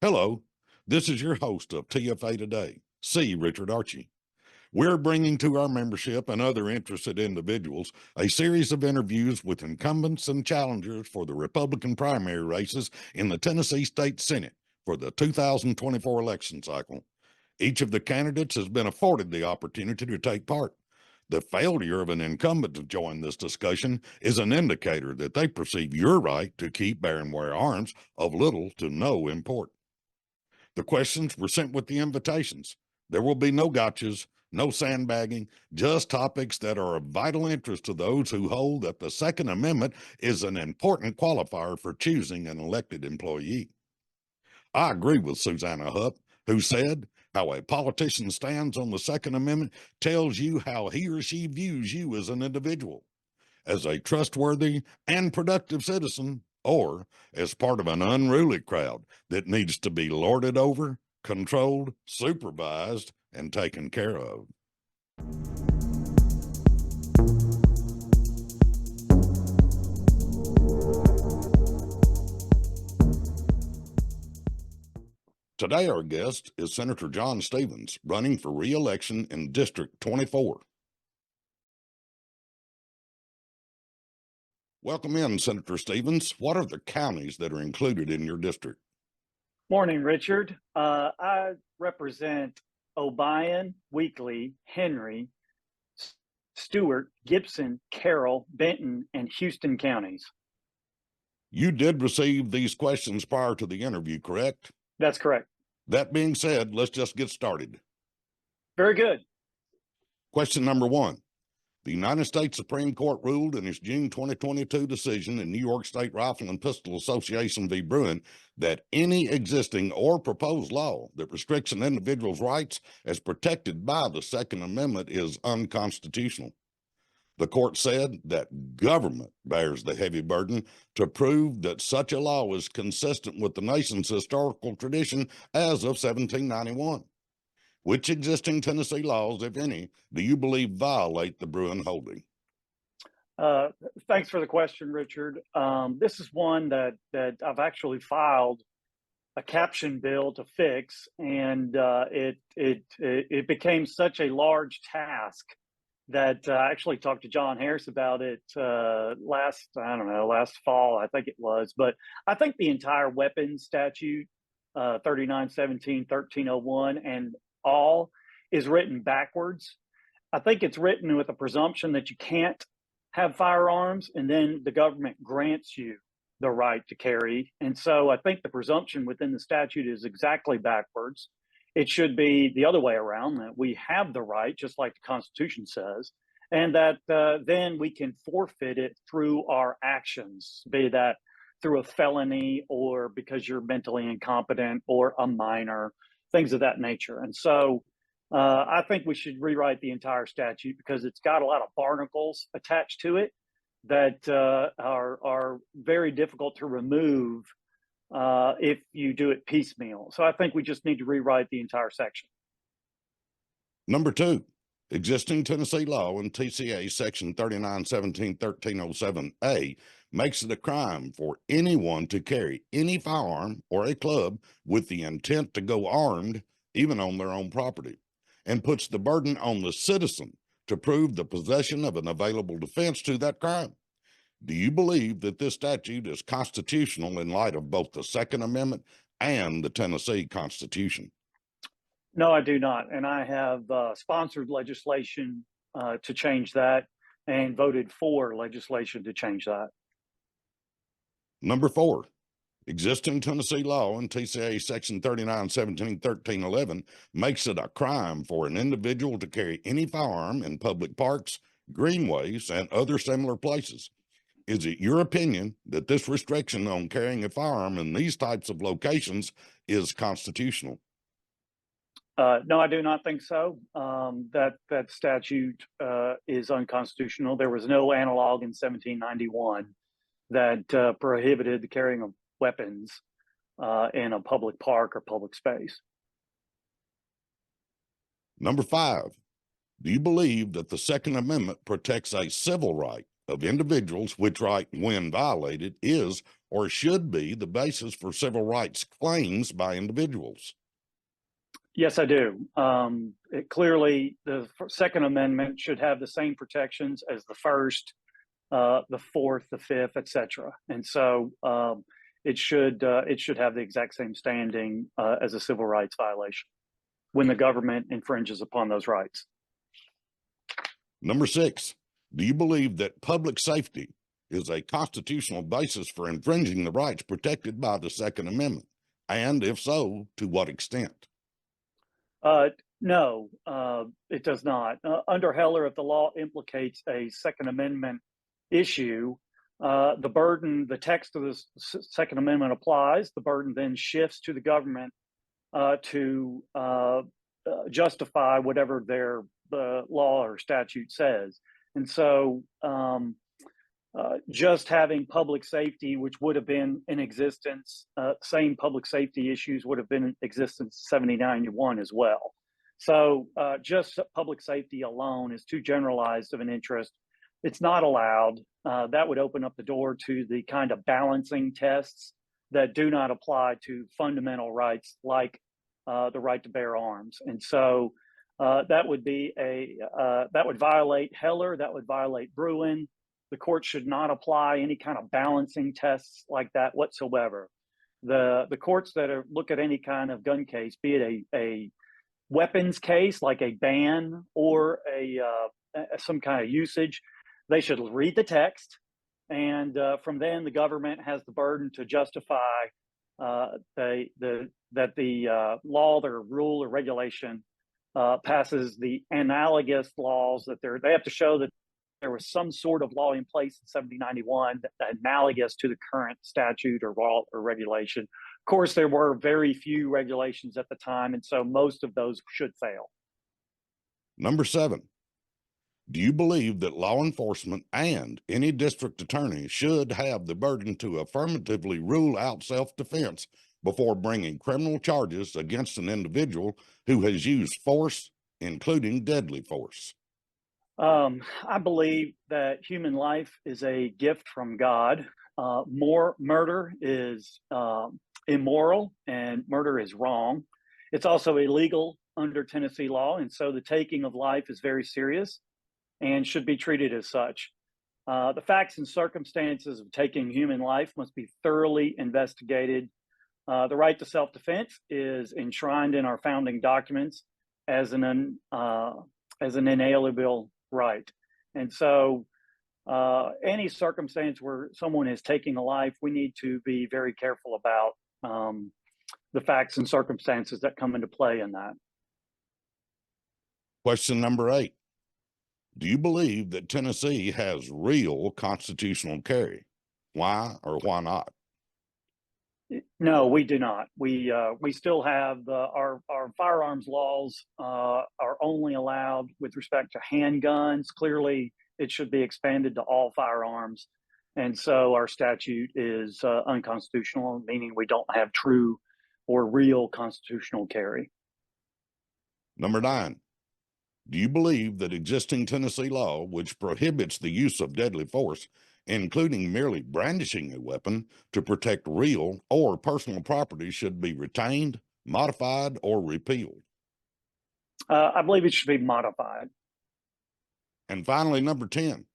Hello, this is your host of TFA Today, C. Richard Archie. We're bringing to our membership and other interested individuals a series of interviews with incumbents and challengers for the Republican primary races in the Tennessee State Senate for the 2024 election cycle. Each of the candidates has been afforded the opportunity to take part. The failure of an incumbent to join this discussion is an indicator that they perceive your right to keep, bear, and wear arms of little to no import. The questions were sent with the invitations. There will be no gotchas, no sandbagging, just topics that are of vital interest to those who hold that the Second Amendment is an important qualifier for choosing an elected employee. I agree with Susanna Hupp, who said, how a politician stands on the Second Amendment tells you how he or she views you as an individual, as a trustworthy and productive citizen, or as part of an unruly crowd that needs to be lorded over, controlled, supervised, and taken care of. Today, our guest is Senator John Stevens, running for re-election in District 24. Welcome in, Senator Stevens. What are the counties that are included in your district? Morning, Richard. I represent Obion, Weakley, Henry, Stewart, Gibson, Carroll, Benton, and Houston counties. You did receive these questions prior to the interview, correct? That's correct. That being said, let's just get started. Very good. Question number one. The United States Supreme Court ruled in its June 2022 decision in New York State Rifle and Pistol Association v. Bruin that any existing or proposed law that restricts an individual's rights as protected by the Second Amendment is unconstitutional. The court said that government bears the heavy burden to prove that such a law is consistent with the nation's historical tradition as of 1791. Which existing Tennessee laws, if any, do you believe violate the Bruin holding? Thanks for the question, Richard. This is one that I've actually filed a caption bill to fix, and it became such a large task that I actually talked to John Harris about it last fall, I think it was. But I think the entire weapons statute, 3917, 1301, and all is written backwards. I think it's written with a presumption that you can't have firearms, and then the government grants you the right to carry. And so I think the presumption within the statute is exactly backwards. It should be the other way around, that we have the right, just like the Constitution says, and that then we can forfeit it through our actions, be that through a felony or because you're mentally incompetent or a minor, things of that nature. And so I think we should rewrite the entire statute because it's got a lot of barnacles attached to it that are very difficult to remove if you do it piecemeal. So I think we just need to rewrite the entire section. Number two, existing Tennessee law in TCA section 3917 1307A makes it a crime for anyone to carry any firearm or a club with the intent to go armed, even on their own property, and puts the burden on the citizen to prove the possession of an available defense to that crime. Do you believe that this statute is constitutional in light of both the Second Amendment and the Tennessee Constitution? No, I do not. And I have sponsored legislation to change that and voted for legislation to change that. Number four, existing Tennessee law in TCA section 3917 1311 makes it a crime for an individual to carry any firearm in public parks, greenways, and other similar places. Is it your opinion that this restriction on carrying a firearm in these types of locations is constitutional? No, I do not think so. That statute is unconstitutional. There was no analog in 1791 that prohibited the carrying of weapons in a public park or public space. Number five, do you believe that the Second Amendment protects a civil right of individuals, which right, when violated, is or should be the basis for civil rights claims by individuals? Yes, I do. Clearly, the Second Amendment should have the same protections as the First, the Fourth, the Fifth, etc. And so it should have the exact same standing as a civil rights violation when the government infringes upon those rights. Number 6, do you believe that public safety is a constitutional basis for infringing the rights protected by the Second Amendment? And if so, to what extent? No, it does not. Under Heller, if the law implicates a Second Amendment issue, the text of the Second Amendment applies. The burden then shifts to the government to justify whatever their law or statute says. And so just having public safety, which would have been in existence, same public safety issues would have been in existence 1791 as well. So just public safety alone is too generalized of an interest. It's not allowed. That would open up the door to the kind of balancing tests that do not apply to fundamental rights like the right to bear arms. And so that would violate Heller. That would violate Bruin. The court should not apply any kind of balancing tests like that whatsoever. The courts that look at any kind of gun case, be it a weapons case like a ban or some kind of usage, they should read the text, and from then the government has the burden to justify that the law or rule or regulation passes the analogous laws that they have to show that there was some sort of law in place in 1791 analogous to the current statute or law or regulation. Of course, there were very few regulations at the time, and so most of those should fail. Number 7, do you believe that law enforcement and any district attorney should have the burden to affirmatively rule out self-defense before bringing criminal charges against an individual who has used force, including deadly force? I believe that human life is a gift from God. Murder is immoral, and murder is wrong. It's also illegal under Tennessee law, and so the taking of life is very serious and should be treated as such. The facts and circumstances of taking human life must be thoroughly investigated. The right to self-defense is enshrined in our founding documents as an inalienable right. And so any circumstance where someone is taking a life, we need to be very careful about the facts and circumstances that come into play in that. Question number 8, do you believe that Tennessee has real constitutional carry? Why or why not? No, we do not. We still have our firearms laws are only allowed with respect to handguns. Clearly, it should be expanded to all firearms, and so our statute is unconstitutional, meaning we don't have true or real constitutional carry. Number 9, do you believe that existing Tennessee law, which prohibits the use of deadly force, including merely brandishing a weapon to protect real or personal property, should be retained, modified, or repealed? I believe it should be modified. And finally, number 10,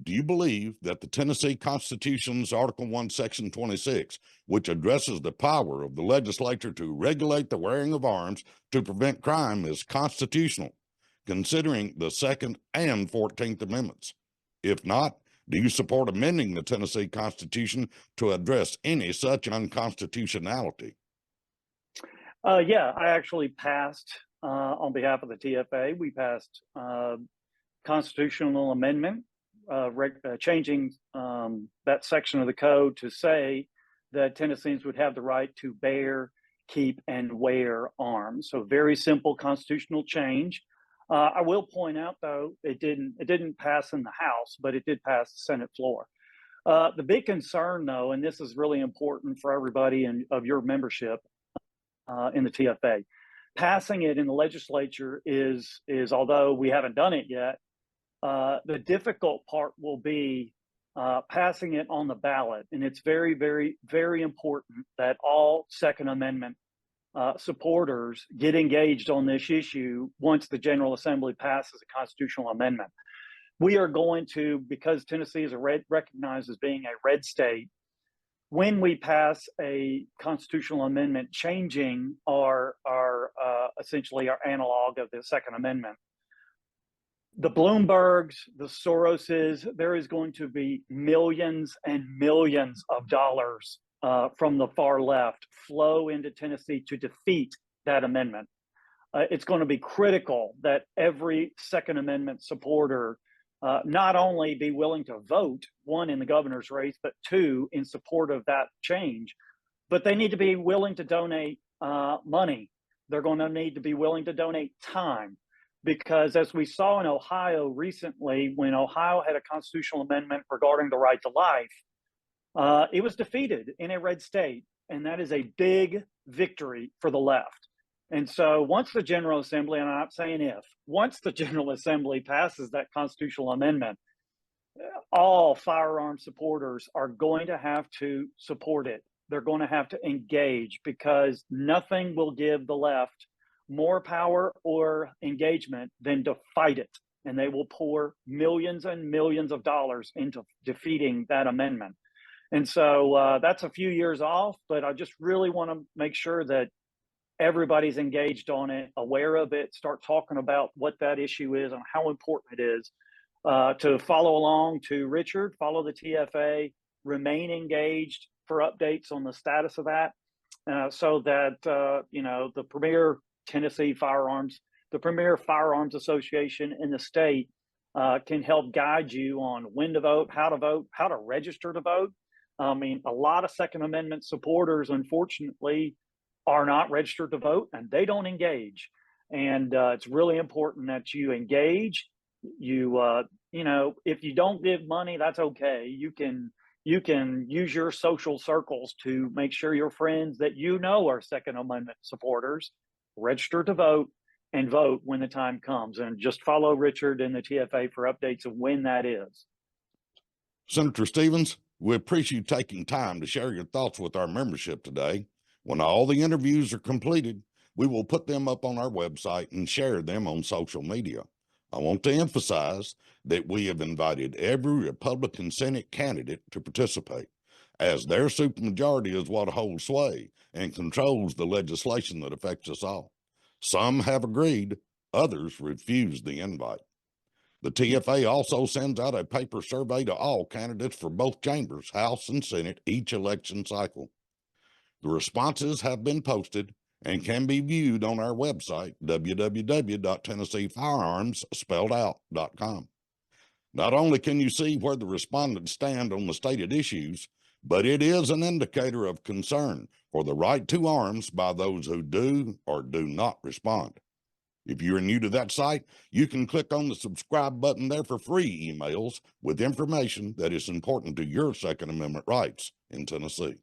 do you believe that the Tennessee Constitution's Article 1, Section 26, which addresses the power of the legislature to regulate the wearing of arms to prevent crime, is constitutional, considering the Second and 14th Amendments? If not, do you support amending the Tennessee Constitution to address any such unconstitutionality? Yeah, I actually passed on behalf of the TFA. We passed constitutional amendment changing that section of the code to say that Tennesseans would have the right to bear, keep, and wear arms. So very simple constitutional change. I will point out, though, it didn't pass in the House, but it did pass the Senate floor. The big concern, though, and this is really important for everybody of your membership in the TFA, passing it in the legislature is although we haven't done it yet, The difficult part will be passing it on the ballot, and it's very, very, very important that all Second Amendment supporters get engaged on this issue once the General Assembly passes a constitutional amendment. We are going to, because Tennessee is recognized as being a red state, when we pass a constitutional amendment changing our essentially our analog of the Second Amendment, the Bloombergs, the Soroses, there is going to be millions and millions of dollars from the far left flow into Tennessee to defeat that amendment. It's going to be critical that every Second Amendment supporter not only be willing to vote, one, in the governor's race, but two, in support of that change, but they need to be willing to donate money. They're going to need to be willing to donate time. Because as we saw in Ohio recently, when Ohio had a constitutional amendment regarding the right to life, it was defeated in a red state. And that is a big victory for the left. And so once the General Assembly, and I'm not saying if, once the General Assembly passes that constitutional amendment, all firearm supporters are going to have to support it. They're going to have to engage, because nothing will give the left more power or engagement than to fight it. And they will pour millions and millions of dollars into defeating that amendment. And so that's a few years off, but I just really want to make sure that everybody's engaged on it, aware of it, start talking about what that issue is and how important it is. To follow along to Richard, follow the TFA, remain engaged for updates on the status of that, so that the premier the premier firearms association in the state can help guide you on when to vote, how to register to vote. I mean, a lot of Second Amendment supporters, unfortunately, are not registered to vote, and they don't engage. And it's really important that you engage. If you don't give money, that's okay. You can use your social circles to make sure your friends that are Second Amendment supporters register to vote and vote when the time comes. And just follow Richard and the TFA for updates of when that is. Senator Stevens, we appreciate you taking time to share your thoughts with our membership today. When all the interviews are completed, we will put them up on our website and share them on social media. I want to emphasize that we have invited every Republican Senate candidate to participate, as their supermajority is what holds sway and controls the legislation that affects us all. Some have agreed, others refuse the invite. The TFA also sends out a paper survey to all candidates for both chambers, House and Senate, each election cycle. The responses have been posted and can be viewed on our website, www.tennesseefirearms.com. Not only can you see where the respondents stand on the stated issues, but it is an indicator of concern for the right to arms by those who do or do not respond. If you are new to that site, you can click on the subscribe button there for free emails with information that is important to your Second Amendment rights in Tennessee.